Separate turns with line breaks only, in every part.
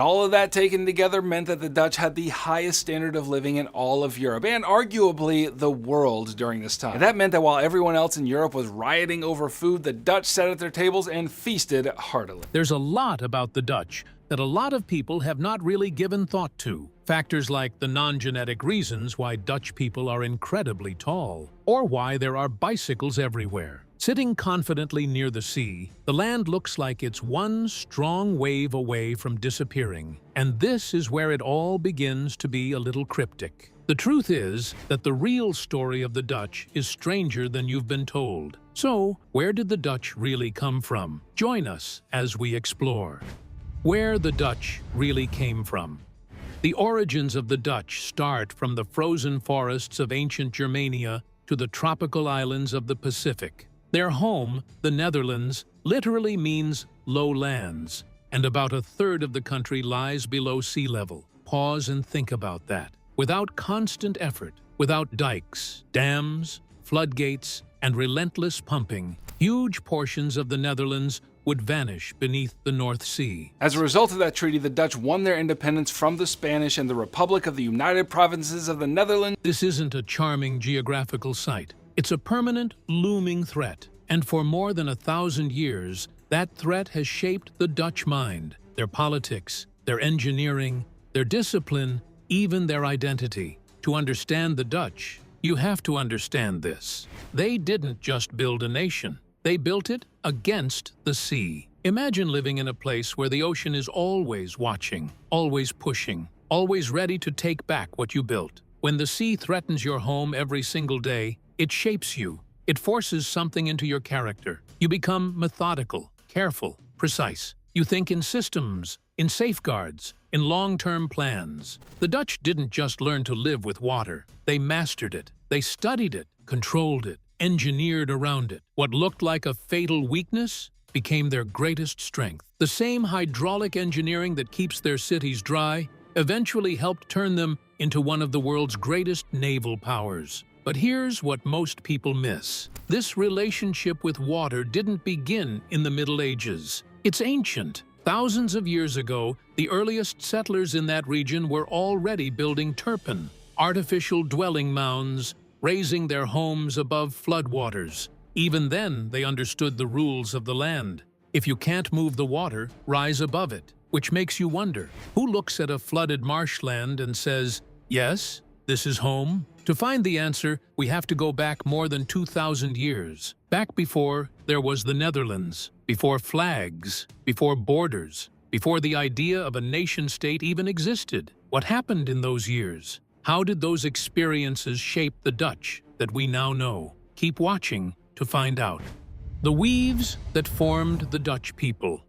All of that taken together meant that the Dutch had the highest standard of living in all of Europe, and arguably the world during this time. And that meant that while everyone else in Europe was rioting over food, the Dutch sat at their tables and feasted heartily.
There's a lot about the Dutch that a lot of people have not really given thought to. Factors like the non-genetic reasons why Dutch people are incredibly tall, or why there are bicycles everywhere. Sitting confidently near the sea, the land looks like it's one strong wave away from disappearing. And this is where it all begins to be a little cryptic. The truth is that the real story of the Dutch is stranger than you've been told. So, where did the Dutch really come from? Join us as we explore where the Dutch really came from. The origins of the Dutch start from the frozen forests of ancient Germania to the tropical islands of the Pacific. Their home, the Netherlands, literally means low lands, and about a third of the country lies below sea level. Pause and think about that. Without constant effort, without dikes, dams, floodgates, and relentless pumping, huge portions of the Netherlands would vanish beneath the North Sea.
As a result of that treaty, the Dutch won their independence from the Spanish and the Republic of the United Provinces of the Netherlands.
This isn't a charming geographical site. It's a permanent, looming threat. And for more than 1,000 years, that threat has shaped the Dutch mind, their politics, their engineering, their discipline, even their identity. To understand the Dutch, you have to understand this. They didn't just build a nation. They built it against the sea. Imagine living in a place where the ocean is always watching, always pushing, always ready to take back what you built. When the sea threatens your home every single day, it shapes you. It forces something into your character. You become methodical, careful, precise. You think in systems, in safeguards, in long-term plans. The Dutch didn't just learn to live with water. They mastered it. They studied it, controlled it, engineered around it. What looked like a fatal weakness became their greatest strength. The same hydraulic engineering that keeps their cities dry eventually helped turn them into one of the world's greatest naval powers. But here's what most people miss. This relationship with water didn't begin in the Middle Ages. It's ancient. Thousands of years ago, the earliest settlers in that region were already building turpin, artificial dwelling mounds, raising their homes above floodwaters. Even then, they understood the rules of the land. If you can't move the water, rise above it. Which makes you wonder, who looks at a flooded marshland and says, "Yes, this is home"? To find the answer, we have to go back more than 2,000 years. Back before there was the Netherlands, before flags, before borders, before the idea of a nation-state even existed. What happened in those years? How did those experiences shape the Dutch that we now know? Keep watching to find out. The weaves that formed the Dutch people.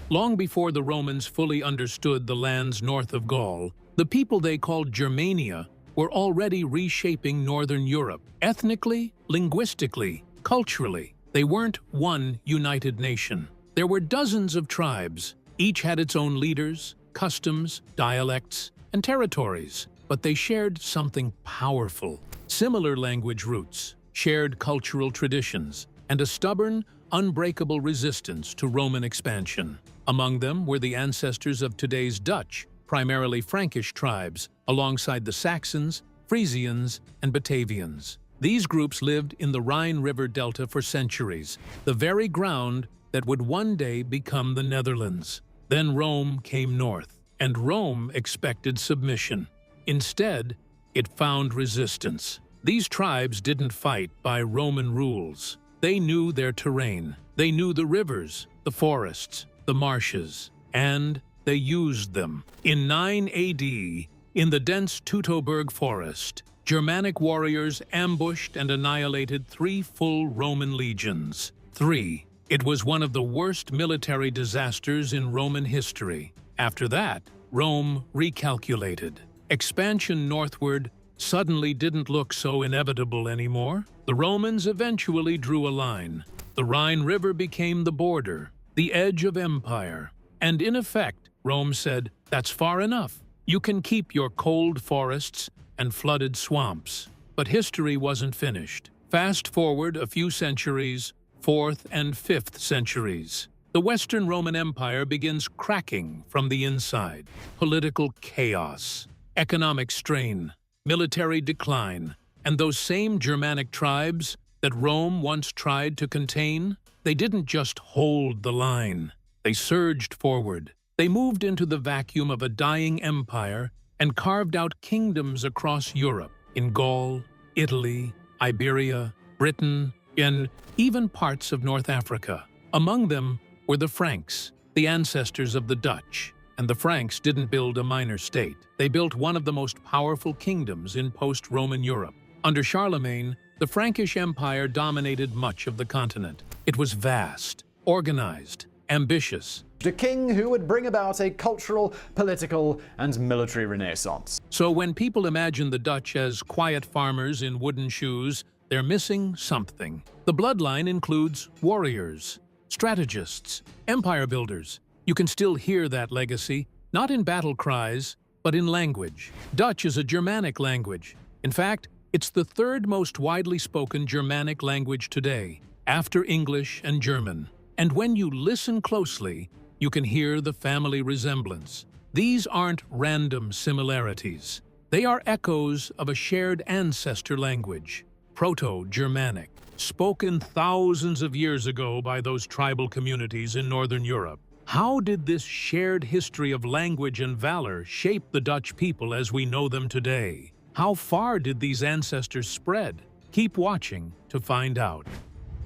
Long before the Romans fully understood the lands north of Gaul, the people they called Germania were already reshaping northern Europe. Ethnically, linguistically, culturally, they weren't one united nation. There were dozens of tribes. Each had its own leaders, customs, dialects, and territories. But they shared something powerful. Similar language roots, shared cultural traditions, and a stubborn, unbreakable resistance to Roman expansion. Among them were the ancestors of today's Dutch, primarily Frankish tribes, alongside the Saxons, Frisians, and Batavians. These groups lived in the Rhine River Delta for centuries, the very ground that would one day become the Netherlands. Then Rome came north, and Rome expected submission. Instead, it found resistance. These tribes didn't fight by Roman rules. They knew their terrain. They knew the rivers, the forests, the marshes, and they used them. In 9 AD, in the dense Teutoburg forest, Germanic warriors ambushed and annihilated 3 full Roman legions. 3. It was one of the worst military disasters in Roman history. After that, Rome recalculated. Expansion northward suddenly didn't look so inevitable anymore. The Romans eventually drew a line. The Rhine River became the border, the edge of empire. And in effect, Rome said, "That's far enough. You can keep your cold forests and flooded swamps." But history wasn't finished. Fast forward a few centuries, 4th and 5th centuries. The Western Roman Empire begins cracking from the inside. Political chaos, economic strain, military decline, and those same Germanic tribes that Rome once tried to contain, they didn't just hold the line. They surged forward. They moved into the vacuum of a dying empire and carved out kingdoms across Europe, in Gaul, Italy, Iberia, Britain, and even parts of North Africa. Among them were the Franks, the ancestors of the Dutch. And the Franks didn't build a minor state. They built one of the most powerful kingdoms in post-Roman Europe. Under Charlemagne, the Frankish Empire dominated much of the continent. It was vast, organized, ambitious.
A king who would bring about a cultural, political, and military renaissance.
So when people imagine the Dutch as quiet farmers in wooden shoes, they're missing something. The bloodline includes warriors, strategists, empire builders. You can still hear that legacy, not in battle cries, but in language. Dutch is a Germanic language. In fact, it's the third most widely spoken Germanic language today, after English and German. And when you listen closely, you can hear the family resemblance. These aren't random similarities. They are echoes of a shared ancestor language, Proto-Germanic, spoken thousands of years ago by those tribal communities in Northern Europe. How did this shared history of language and valor shape the Dutch people as we know them today? How far did these ancestors spread? Keep watching to find out.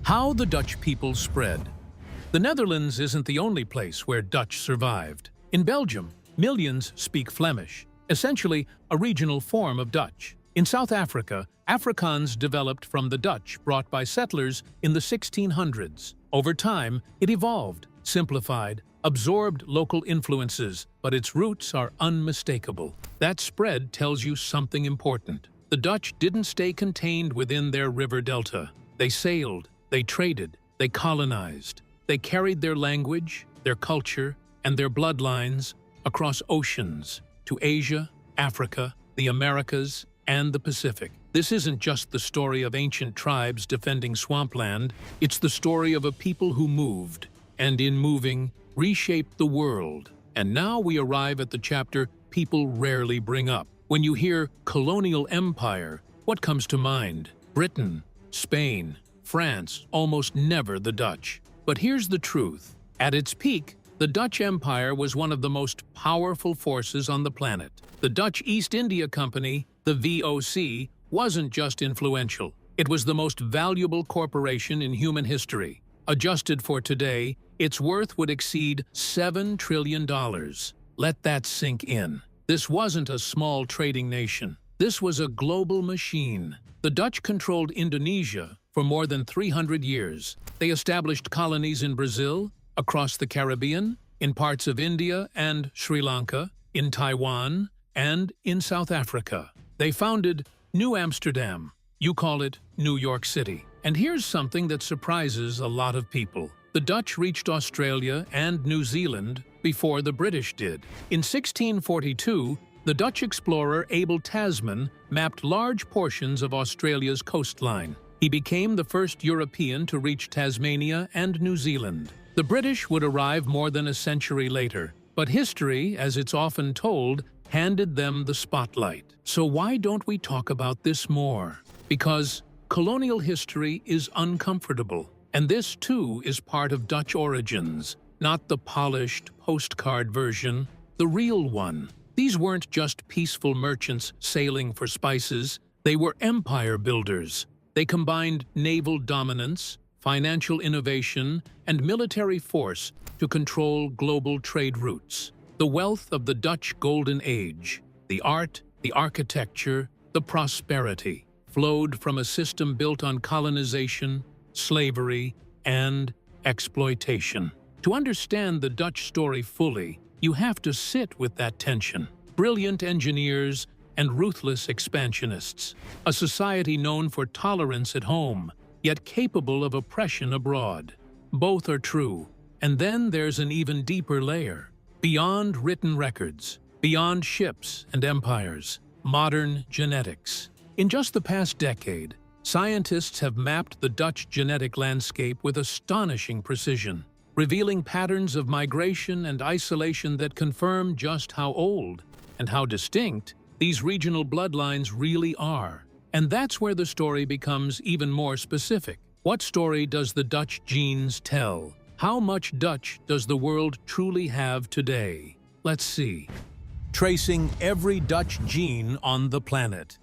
How the Dutch people spread. The Netherlands isn't the only place where Dutch survived. In Belgium, millions speak Flemish, essentially a regional form of Dutch. In South Africa, Afrikaans developed from the Dutch brought by settlers in the 1600s. Over time, it evolved, simplified, absorbed local influences, but its roots are unmistakable. That spread tells you something important. The Dutch didn't stay contained within their river delta. They sailed, they traded, they colonized. They carried their language, their culture, and their bloodlines across oceans to Asia, Africa, the Americas, and the Pacific. This isn't just the story of ancient tribes defending swampland. It's the story of a people who moved, and in moving, reshaped the world. And now we arrive at the chapter people rarely bring up. When you hear colonial empire, what comes to mind? Britain, Spain, France, almost never the Dutch. But here's the truth. At its peak, the Dutch Empire was one of the most powerful forces on the planet. The Dutch East India Company, the VOC, wasn't just influential. It was the most valuable corporation in human history. Adjusted for today, its worth would exceed $7 trillion. Let that sink in. This wasn't a small trading nation. This was a global machine. The Dutch controlled Indonesia for more than 300 years. They established colonies in Brazil, across the Caribbean, in parts of India and Sri Lanka, in Taiwan, and in South Africa. They founded New Amsterdam. You call it New York City. And here's something that surprises a lot of people. The Dutch reached Australia and New Zealand before the British did. In 1642, the Dutch explorer Abel Tasman mapped large portions of Australia's coastline. He became the first European to reach Tasmania and New Zealand. The British would arrive more than a century later, but history, as it's often told, handed them the spotlight. So why don't we talk about this more? Because colonial history is uncomfortable, and this too is part of Dutch origins, not the polished postcard version, the real one. These weren't just peaceful merchants sailing for spices, they were empire builders. They combined naval dominance, financial innovation, and military force to control global trade routes. The wealth of the Dutch Golden Age, the art, the architecture, the prosperity, flowed from a system built on colonization, slavery, and exploitation. To understand the Dutch story fully, you have to sit with that tension. Brilliant engineers and ruthless expansionists. A society known for tolerance at home, yet capable of oppression abroad. Both are true. And then there's an even deeper layer. Beyond written records, beyond ships and empires, modern genetics. In just the past decade, scientists have mapped the Dutch genetic landscape with astonishing precision. revealing patterns of migration and isolation that confirm just how old and how distinct these regional bloodlines really are. And that's where the story becomes even more specific. What story does the Dutch genes tell? How much Dutch does the world truly have today? Let's see. Tracing every Dutch gene on the planet.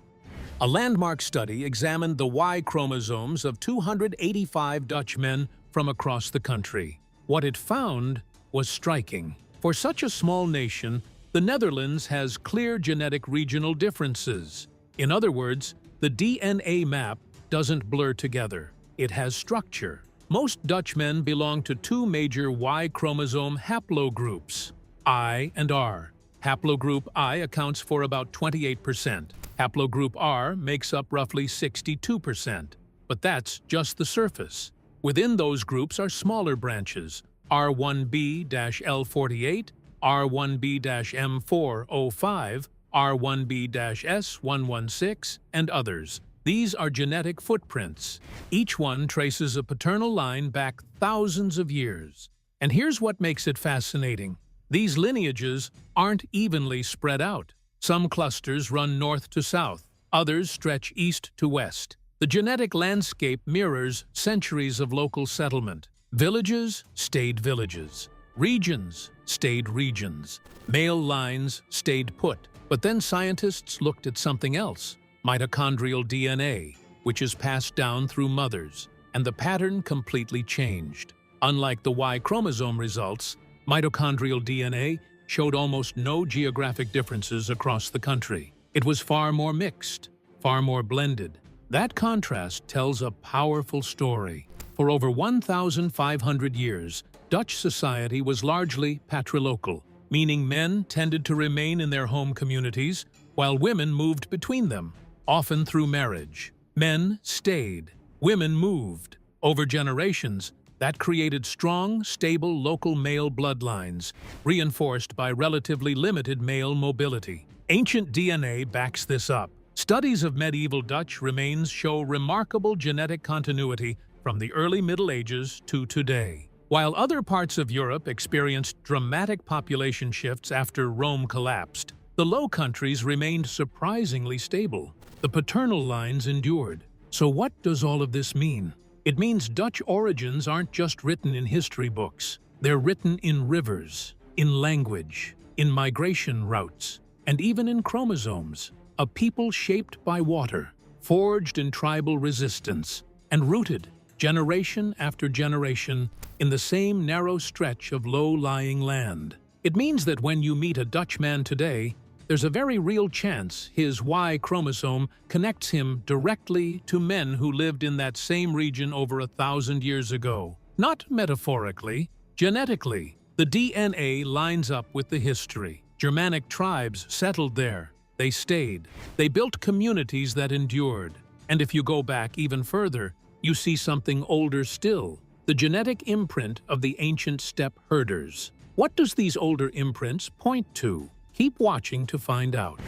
A landmark study examined the Y chromosomes of 285 Dutch men from across the country. What it found was striking. For such a small nation, the Netherlands has clear genetic regional differences. In other words, the DNA map doesn't blur together. It has structure. Most Dutch men belong to two major Y chromosome haplogroups, I and R. Haplogroup I accounts for about 28%. Haplogroup R makes up roughly 62%. But that's just the surface. Within those groups are smaller branches, R1b-L48, R1b-M405, R1b-S116, and others. These are genetic footprints. Each one traces a paternal line back thousands of years. And here's what makes it fascinating. These lineages aren't evenly spread out. Some clusters run north to south, others stretch east to west. The genetic landscape mirrors centuries of local settlement. Villages stayed villages. Regions stayed regions. Male lines stayed put. But then scientists looked at something else, mitochondrial DNA, which is passed down through mothers, and the pattern completely changed. Unlike the Y chromosome results, mitochondrial DNA showed almost no geographic differences across the country. It was far more mixed, far more blended. That contrast tells a powerful story. For over 1,500 years, Dutch society was largely patrilocal, meaning men tended to remain in their home communities while women moved between them, often through marriage. Men stayed, women moved. Over generations, that created strong, stable local male bloodlines, reinforced by relatively limited male mobility. Ancient DNA backs this up. Studies of medieval Dutch remains show remarkable genetic continuity from the early Middle Ages to today. While other parts of Europe experienced dramatic population shifts after Rome collapsed, the Low Countries remained surprisingly stable. The paternal lines endured. So what does all of this mean? It means Dutch origins aren't just written in history books. They're written in rivers, in language, in migration routes, and even in chromosomes. A people shaped by water, forged in tribal resistance, and rooted, generation after generation, in the same narrow stretch of low-lying land. It means that when you meet a Dutch man today, there's a very real chance his Y chromosome connects him directly to men who lived in that same region over 1,000 years ago. Not metaphorically, genetically. The DNA lines up with the history. Germanic tribes settled there. They stayed. They built communities that endured. And if you go back even further, you see something older still, the genetic imprint of the ancient steppe herders. What does these older imprints point to? Keep watching to find out.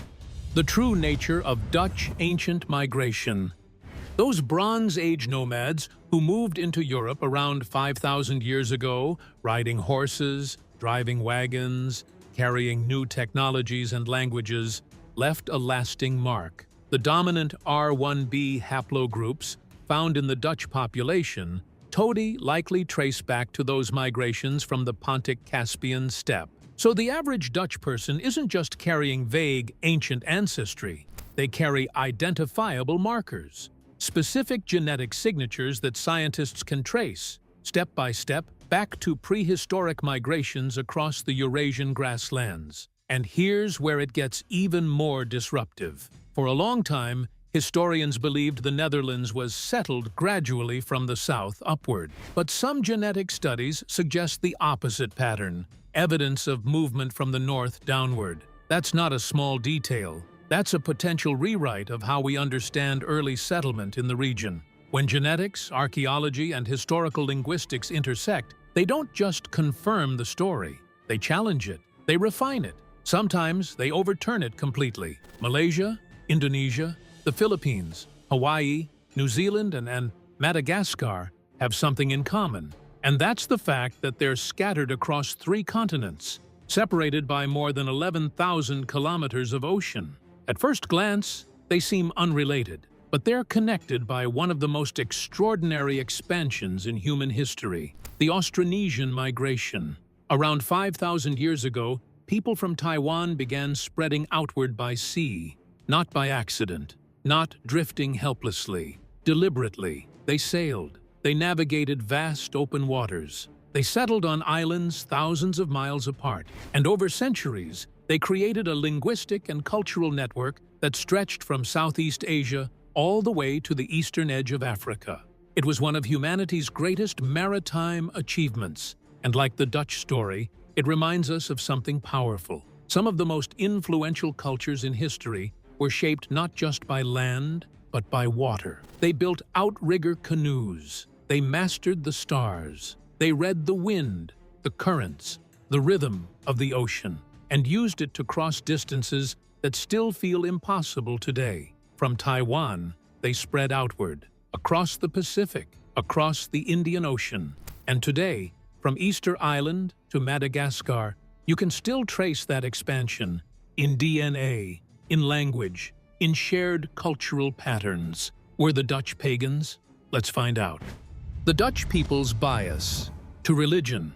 The true nature of Dutch ancient migration. Those Bronze Age nomads who moved into Europe around 5,000 years ago, riding horses, driving wagons, carrying new technologies and languages, left a lasting mark. The dominant R1b haplogroups found in the Dutch population totally likely trace back to those migrations from the Pontic-Caspian steppe. So the average Dutch person isn't just carrying vague, ancient ancestry. They carry identifiable markers, specific genetic signatures that scientists can trace, step by step, back to prehistoric migrations across the Eurasian grasslands. And here's where it gets even more disruptive. For a long time, historians believed the Netherlands was settled gradually from the south upward. But some genetic studies suggest the opposite pattern, evidence of movement from the north downward. That's not a small detail. That's a potential rewrite of how we understand early settlement in the region. When genetics, archaeology, and historical linguistics intersect, they don't just confirm the story. They challenge it. They refine it. Sometimes they overturn it completely. Malaysia, Indonesia, the Philippines, Hawaii, New Zealand, and Madagascar have something in common. And that's the fact that they're scattered across 3 continents, separated by more than 11,000 kilometers of ocean. At first glance, they seem unrelated, but they're connected by one of the most extraordinary expansions in human history, the Austronesian migration. Around 5,000 years ago, people from Taiwan began spreading outward by sea, not by accident, not drifting helplessly. Deliberately, they sailed. They navigated vast open waters. They settled on islands thousands of miles apart, and over centuries, they created a linguistic and cultural network that stretched from Southeast Asia all the way to the eastern edge of Africa. It was one of humanity's greatest maritime achievements, and like the Dutch story, it reminds us of something powerful. Some of the most influential cultures in history were shaped not just by land, but by water. They built outrigger canoes. They mastered the stars. They read the wind, the currents, the rhythm of the ocean, and used it to cross distances that still feel impossible today. From Taiwan, they spread outward, across the Pacific, across the Indian Ocean. And today, from Easter Island to Madagascar, you can still trace that expansion in DNA, in language, in shared cultural patterns. Were the Dutch pagans? Let's find out. The Dutch people's bias to religion.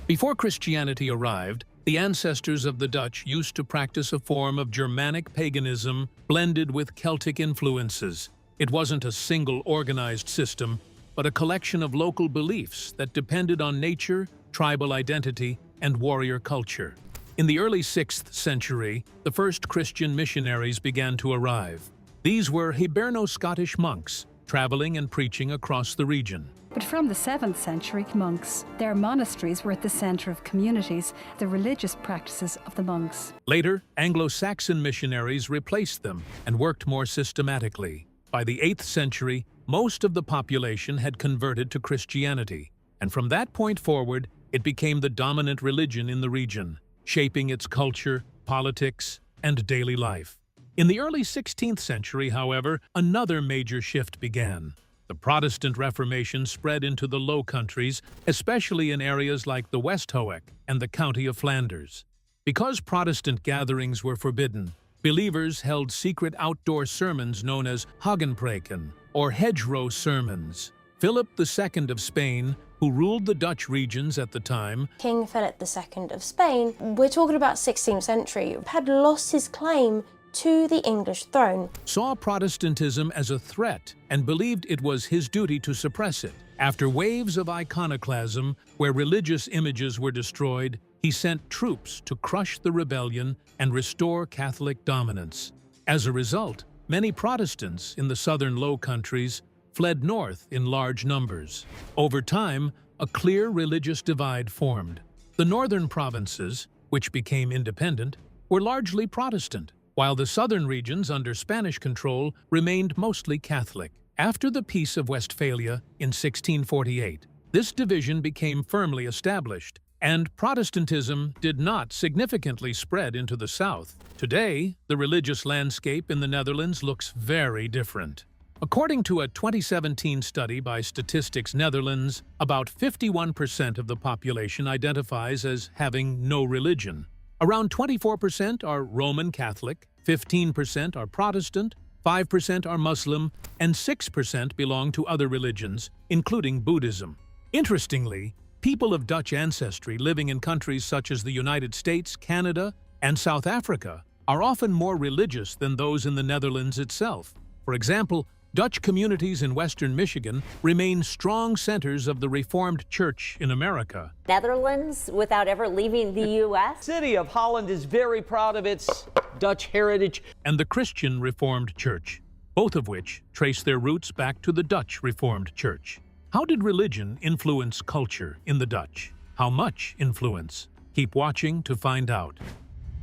Before Christianity arrived, the ancestors of the Dutch used to practice a form of Germanic paganism blended with Celtic influences. It wasn't a single organized system, but a collection of local beliefs that depended on nature, tribal identity, and warrior culture. In the early 6th century, the first Christian missionaries began to arrive. These were Hiberno-Scottish monks, traveling and preaching across the region.
But from the 7th century, monks, their monasteries were at the center of communities, the religious practices of the monks.
Later, Anglo-Saxon missionaries replaced them and worked more systematically. By the 8th century, most of the population had converted to Christianity, and from that point forward, it became the dominant religion in the region, shaping its culture, politics, and daily life. In the early 16th century, however, another major shift began. The Protestant Reformation spread into the Low Countries, especially in areas like the Westhoek and the County of Flanders. Because Protestant gatherings were forbidden, believers held secret outdoor sermons known as Hagenpreken, or hedgerow sermons. Philip II of Spain, who ruled the Dutch regions at the time,
King Philip II of Spain, we're talking about 16th century, had lost his claim to the English throne,
saw Protestantism as a threat and believed it was his duty to suppress it. After waves of iconoclasm, where religious images were destroyed, he sent troops to crush the rebellion and restore Catholic dominance. As a result, many Protestants in the southern Low Countries fled north in large numbers. Over time, a clear religious divide formed. The northern provinces, which became independent, were largely Protestant, while the southern regions under Spanish control remained mostly Catholic. After the Peace of Westphalia in 1648, this division became firmly established, and Protestantism did not significantly spread into the south. Today, the religious landscape in the Netherlands looks very different. According to a 2017 study by Statistics Netherlands, about 51% of the population identifies as having no religion. Around 24% are Roman Catholic, 15% are Protestant, 5% are Muslim, and 6% belong to other religions, including Buddhism. Interestingly, people of Dutch ancestry living in countries such as the United States, Canada, and South Africa are often more religious than those in the Netherlands itself. For example, Dutch communities in western Michigan remain strong centers of the Reformed Church in America.
Netherlands without ever leaving the U.S.?
City of Holland is very proud of its Dutch heritage.
And the Christian Reformed Church, both of which trace their roots back to the Dutch Reformed Church. How did religion influence culture in the Dutch? How much influence? Keep watching to find out.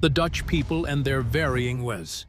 The Dutch people and their varying ways.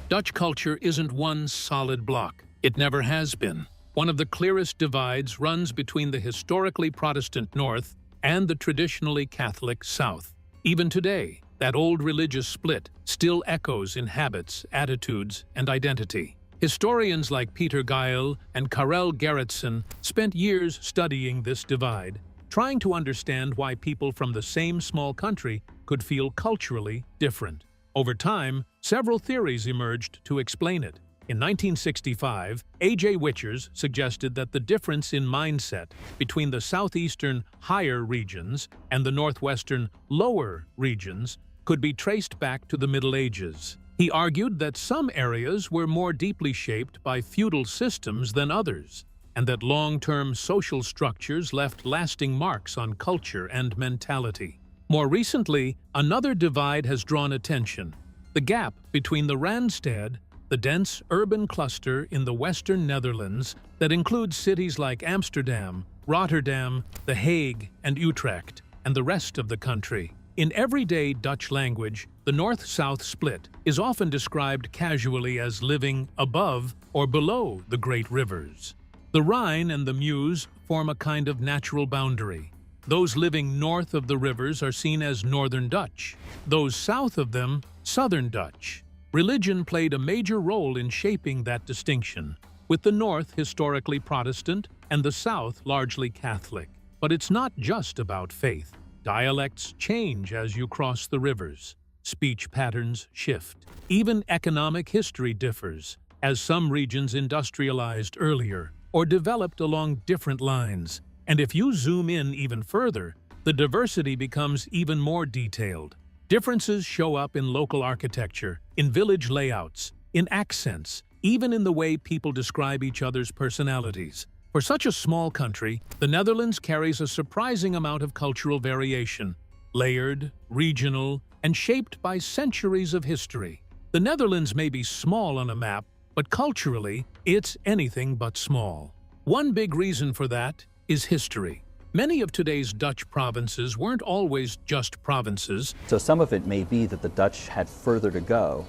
Dutch culture isn't one solid block. It never has been. One of the clearest divides runs between the historically Protestant North and the traditionally Catholic South. Even today, that old religious split still echoes in habits, attitudes, and identity. Historians like Peter Geil and Karel Gerritsen spent years studying this divide, trying to understand why people from the same small country could feel culturally different. Over time, several theories emerged to explain it. In 1965, A.J. Wichers suggested that the difference in mindset between the southeastern higher regions and the northwestern lower regions could be traced back to the Middle Ages. He argued that some areas were more deeply shaped by feudal systems than others, and that long-term social structures left lasting marks on culture and mentality. More recently, another divide has drawn attention: the gap between the Randstad, the dense urban cluster in the western Netherlands that includes cities like Amsterdam, Rotterdam, The Hague, and Utrecht, and the rest of the country. In everyday Dutch language, the north-south split is often described casually as living above or below the great rivers. The Rhine and the Meuse form a kind of natural boundary. Those living north of the rivers are seen as Northern Dutch, those south of them, Southern Dutch. Religion played a major role in shaping that distinction, with the north historically Protestant and the south largely Catholic. But it's not just about faith. Dialects change as you cross the rivers. Speech patterns shift. Even economic history differs, as some regions industrialized earlier or developed along different lines. And if you zoom in even further, the diversity becomes even more detailed. Differences show up in local architecture, in village layouts, in accents, even in the way people describe each other's personalities. For such a small country, the Netherlands carries a surprising amount of cultural variation, layered, regional, and shaped by centuries of history. The Netherlands may be small on a map, but culturally, it's anything but small. One big reason for that is history. Many of today's Dutch provinces weren't always just provinces.
So some of it may be that the Dutch had further to go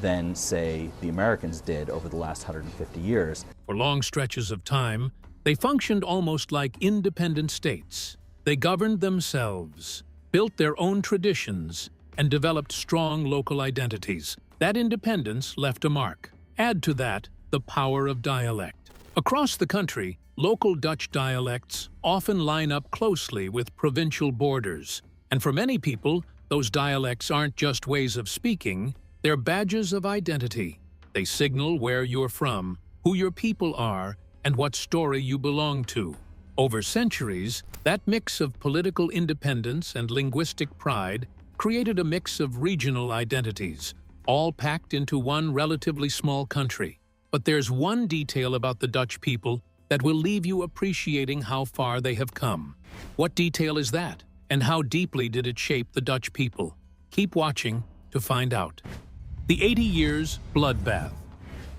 than, say, the Americans did over the last 150 years.
For long stretches of time, they functioned almost like independent states. They governed themselves, built their own traditions, and developed strong local identities. That independence left a mark. Add to that the power of dialect. Across the country, local Dutch dialects often line up closely with provincial borders. And for many people, those dialects aren't just ways of speaking, they're badges of identity. They signal where you're from, who your people are, and what story you belong to. Over centuries, that mix of political independence and linguistic pride created a mix of regional identities, all packed into one relatively small country. But there's one detail about the Dutch people that will leave you appreciating how far they have come. What detail is that? And how deeply did it shape the Dutch people? Keep watching to find out. The 80 Years' Bloodbath.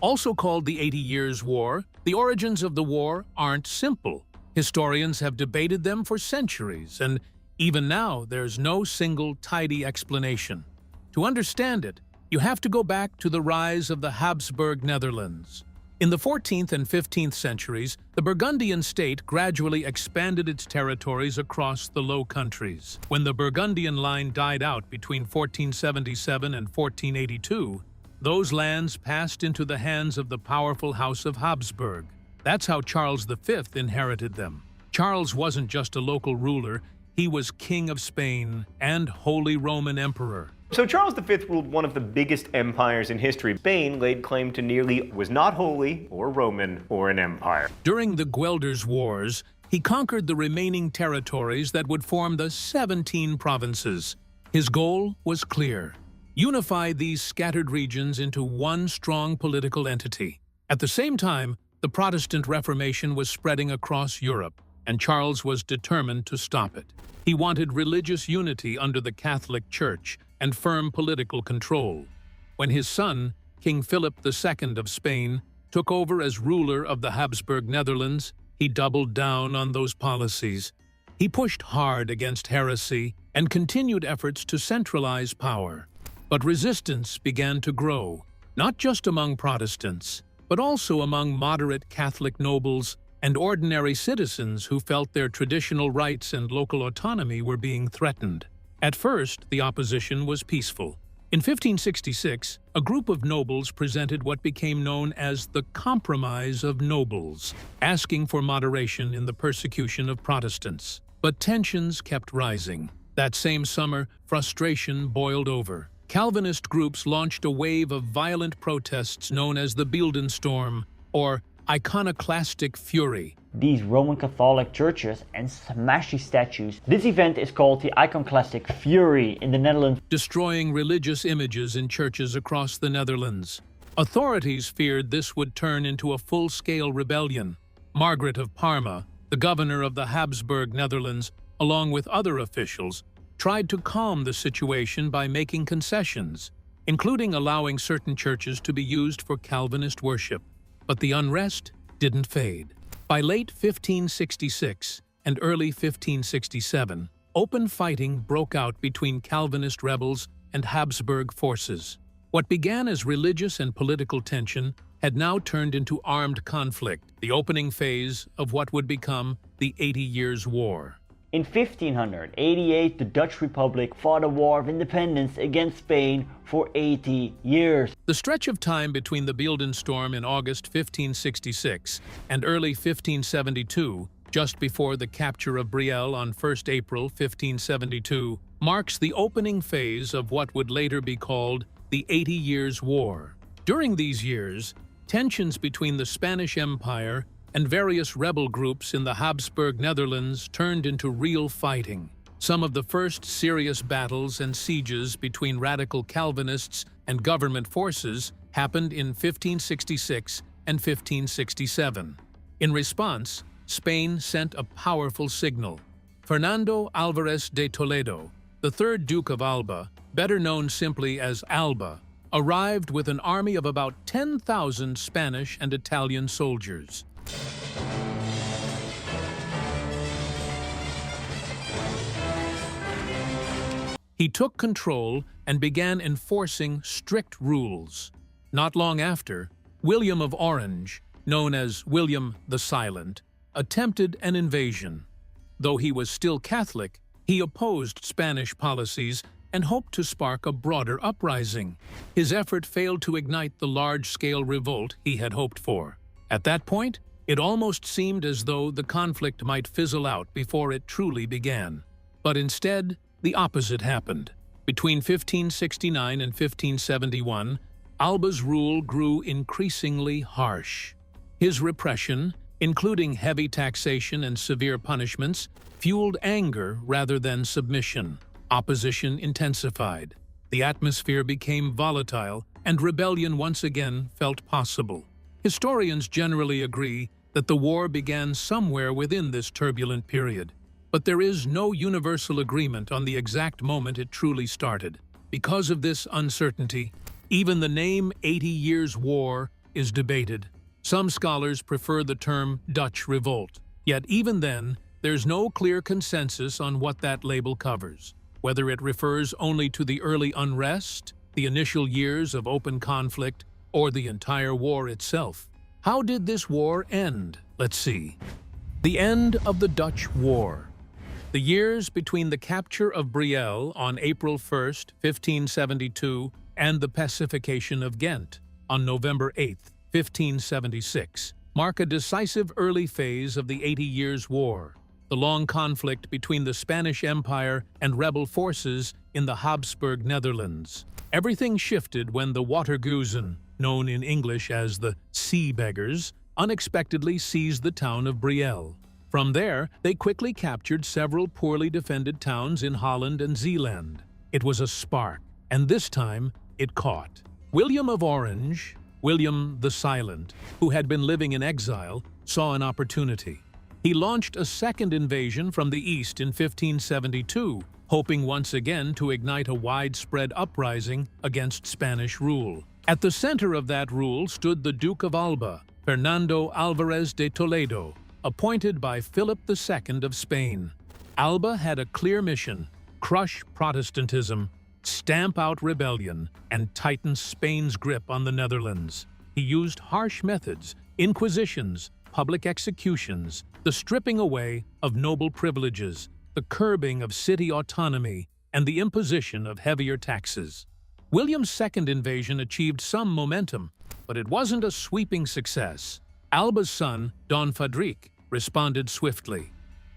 Also called the 80 Years' War, the origins of the war aren't simple. Historians have debated them for centuries, and even now there's no single tidy explanation. To understand it, you have to go back to the rise of the Habsburg Netherlands. In the 14th and 15th centuries, the Burgundian state gradually expanded its territories across the Low Countries. When the Burgundian line died out between 1477 and 1482, those lands passed into the hands of the powerful House of Habsburg. That's how Charles V inherited them. Charles wasn't just a local ruler, he was King of Spain and Holy Roman Emperor.
So Charles V ruled one of the biggest empires in history. Spain laid claim to nearly was not holy or Roman or an empire.
During the Guelders Wars, he conquered the remaining territories that would form the 17 provinces. His goal was clear: unify these scattered regions into one strong political entity. At the same time, the Protestant Reformation was spreading across Europe, and Charles was determined to stop it. He wanted religious unity under the Catholic Church and firm political control. When his son, King Philip II of Spain, took over as ruler of the Habsburg Netherlands, he doubled down on those policies. He pushed hard against heresy and continued efforts to centralize power. But resistance began to grow, not just among Protestants, but also among moderate Catholic nobles and ordinary citizens who felt their traditional rights and local autonomy were being threatened. At first, the opposition was peaceful. In 1566, a group of nobles presented what became known as the Compromise of Nobles, asking for moderation in the persecution of Protestants. But tensions kept rising. That same summer, frustration boiled over. Calvinist groups launched a wave of violent protests known as the Beeldenstorm, or iconoclastic fury.
These Roman Catholic churches and smashy statues. This event is called the Iconoclastic Fury in the Netherlands,
destroying religious images in churches across the Netherlands. Authorities feared this would turn into a full-scale rebellion. Margaret of Parma, the governor of the Habsburg Netherlands, along with other officials, tried to calm the situation by making concessions, including allowing certain churches to be used for Calvinist worship. But the unrest didn't fade. By late 1566 and early 1567, open fighting broke out between Calvinist rebels and Habsburg forces. What began as religious and political tension had now turned into armed conflict, the opening phase of what would become the 80 Years' War.
In 1588, the Dutch Republic fought a war of independence against Spain for 80 years.
The stretch of time between the Beeldenstorm in August 1566 and early 1572, just before the capture of Brielle on 1st April 1572, marks the opening phase of what would later be called the 80 Years' War. During these years, tensions between the Spanish Empire and various rebel groups in the Habsburg Netherlands turned into real fighting. Some of the first serious battles and sieges between radical Calvinists and government forces happened in 1566 and 1567. In response, Spain sent a powerful signal. Fernando Álvarez de Toledo, the third Duke of Alba, better known simply as Alba, arrived with an army of about 10,000 Spanish and Italian soldiers. He took control and began enforcing strict rules. Not long after, William of Orange, known as William the Silent, attempted an invasion. Though he was still Catholic, he opposed Spanish policies and hoped to spark a broader uprising. His effort failed to ignite the large-scale revolt he had hoped for. At that point, it almost seemed as though the conflict might fizzle out before it truly began. But instead, the opposite happened. Between 1569 and 1571, Alba's rule grew increasingly harsh. His repression, including heavy taxation and severe punishments, fueled anger rather than submission. Opposition intensified. The atmosphere became volatile, and rebellion once again felt possible. Historians generally agree that the war began somewhere within this turbulent period, but there is no universal agreement on the exact moment it truly started. Because of this uncertainty, even the name 80 Years' War is debated. Some scholars prefer the term Dutch Revolt, yet even then, there's no clear consensus on what that label covers, whether it refers only to the early unrest, the initial years of open conflict, or the entire war itself. How did this war end? Let's see. The end of the Dutch War. The years between the capture of Brielle on April 1st, 1572, and the pacification of Ghent on November 8th, 1576, mark a decisive early phase of the 80 Years' War, the long conflict between the Spanish Empire and rebel forces in the Habsburg Netherlands. Everything shifted when the Watergeuzen, known in English as the Sea Beggars, unexpectedly seized the town of Brielle. From there, they quickly captured several poorly defended towns in Holland and Zeeland. It was a spark, and this time, it caught. William of Orange, William the Silent, who had been living in exile, saw an opportunity. He launched a second invasion from the east in 1572, hoping once again to ignite a widespread uprising against Spanish rule. At the center of that rule stood the Duke of Alba, Fernando Álvarez de Toledo, appointed by Philip II of Spain. Alba had a clear mission: crush Protestantism, stamp out rebellion, and tighten Spain's grip on the Netherlands. He used harsh methods, inquisitions, public executions, the stripping away of noble privileges, the curbing of city autonomy, and the imposition of heavier taxes. William's second invasion achieved some momentum, but it wasn't a sweeping success. Alba's son, Don Fadrique, responded swiftly.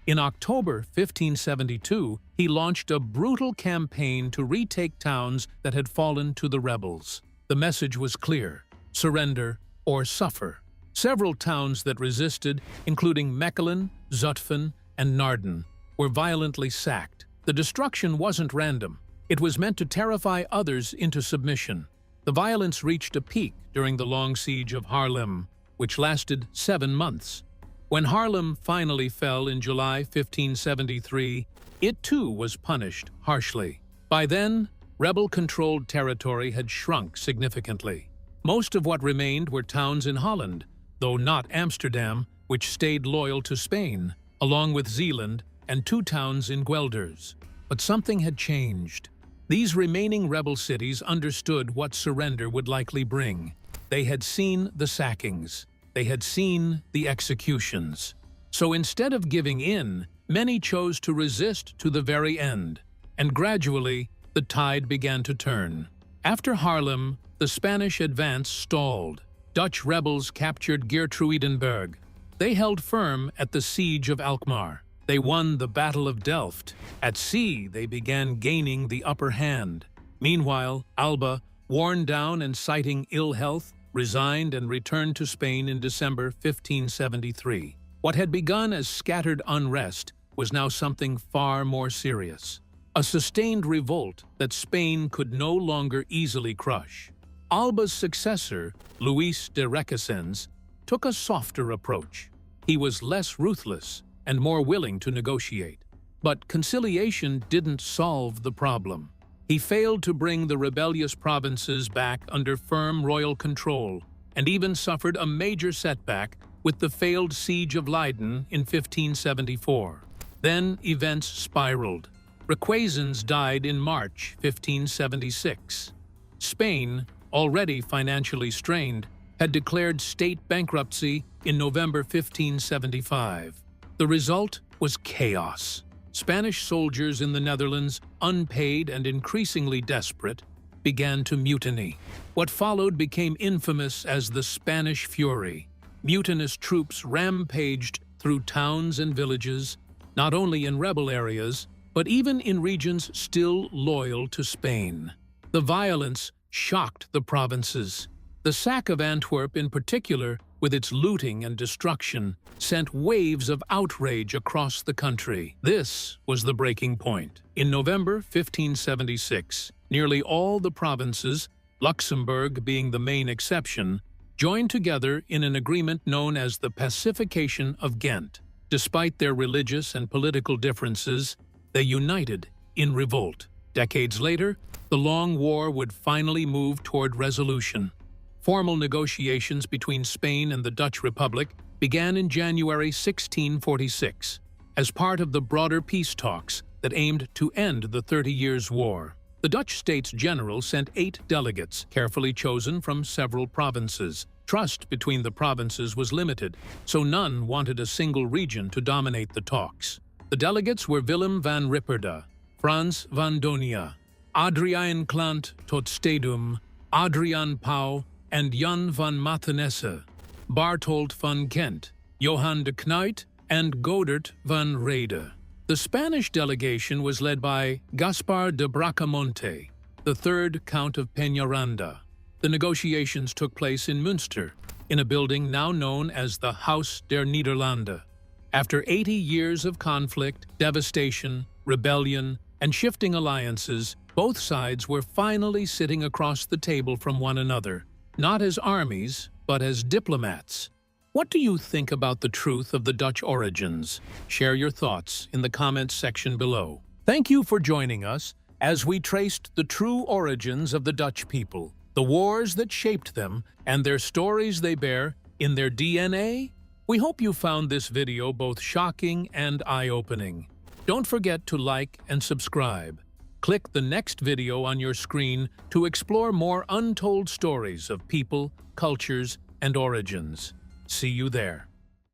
In October 1572, he launched a brutal campaign to retake towns that had fallen to the rebels. The message was clear: surrender or suffer. Several towns that resisted, including Mechelen, Zutphen, and Naarden, were violently sacked. The destruction wasn't random. It was meant to terrify others into submission. The violence reached a peak during the long siege of Haarlem, which lasted 7 months. When Haarlem finally fell in July 1573, it too was punished harshly. By then, rebel-controlled territory had shrunk significantly. Most of what remained were towns in Holland, though not Amsterdam, which stayed loyal to Spain, along with Zeeland and 2 towns in Guelders. But something had changed. These remaining rebel cities understood what surrender would likely bring. They had seen the sackings. They had seen the executions. So instead of giving in, many chose to resist to the very end. And gradually, the tide began to turn. After Haarlem, the Spanish advance stalled. Dutch rebels captured Geertruidenberg. They held firm at the siege of Alkmaar. They won the Battle of Delft. At sea, they began gaining the upper hand. Meanwhile, Alba, worn down and citing ill health, resigned and returned to Spain in December 1573. What had begun as scattered unrest was now something far more serious. A sustained revolt that Spain could no longer easily crush. Alba's successor, Luis de Requesens, took a softer approach. He was less ruthless and more willing to negotiate. But conciliation didn't solve the problem. He failed to bring the rebellious provinces back under firm royal control, and even suffered a major setback with the failed siege of Leiden in 1574. Then events spiraled. Requesens died in March 1576. Spain, already financially strained, had declared state bankruptcy in November 1575. The result was chaos. Spanish soldiers in the Netherlands, unpaid and increasingly desperate, began to mutiny. What followed became infamous as the Spanish Fury. Mutinous troops rampaged through towns and villages, not only in rebel areas, but even in regions still loyal to Spain. The violence shocked the provinces. The sack of Antwerp in particular, with its looting and destruction, sent waves of outrage across the country. This was the breaking point. In November 1576, nearly all the provinces, Luxembourg being the main exception, joined together in an agreement known as the Pacification of Ghent. Despite their religious and political differences, they united in revolt. Decades later, the long war would finally move toward resolution. Formal negotiations between Spain and the Dutch Republic began in January 1646, as part of the broader peace talks that aimed to end the 30 Years' War. The Dutch States General sent 8 delegates, carefully chosen from several provinces. Trust between the provinces was limited, so none wanted a single region to dominate the talks. The delegates were Willem van Ripperda, Frans van Donia, Adriaan Clant tot Stedum, Adriaan Pauw, and Jan van Mathenesse, Barthold van Kent, Johan de Knuit, and Godert van Rede. The Spanish delegation was led by Gaspar de Bracamonte, the 3rd Count of Peñaranda. The negotiations took place in Münster, in a building now known as the Huis der Nederlanden. After 80 years of conflict, devastation, rebellion, and shifting alliances, both sides were finally sitting across the table from one another, not as armies, but as diplomats. What do you think about the truth of the Dutch origins? Share your thoughts in the comments section below. Thank you for joining us as we traced the true origins of the Dutch people, the wars that shaped them, and their stories they bear in their DNA. We hope you found this video both shocking and eye-opening. Don't forget to like and subscribe. Click the next video on your screen to explore more untold stories of people, cultures, and origins. See you there.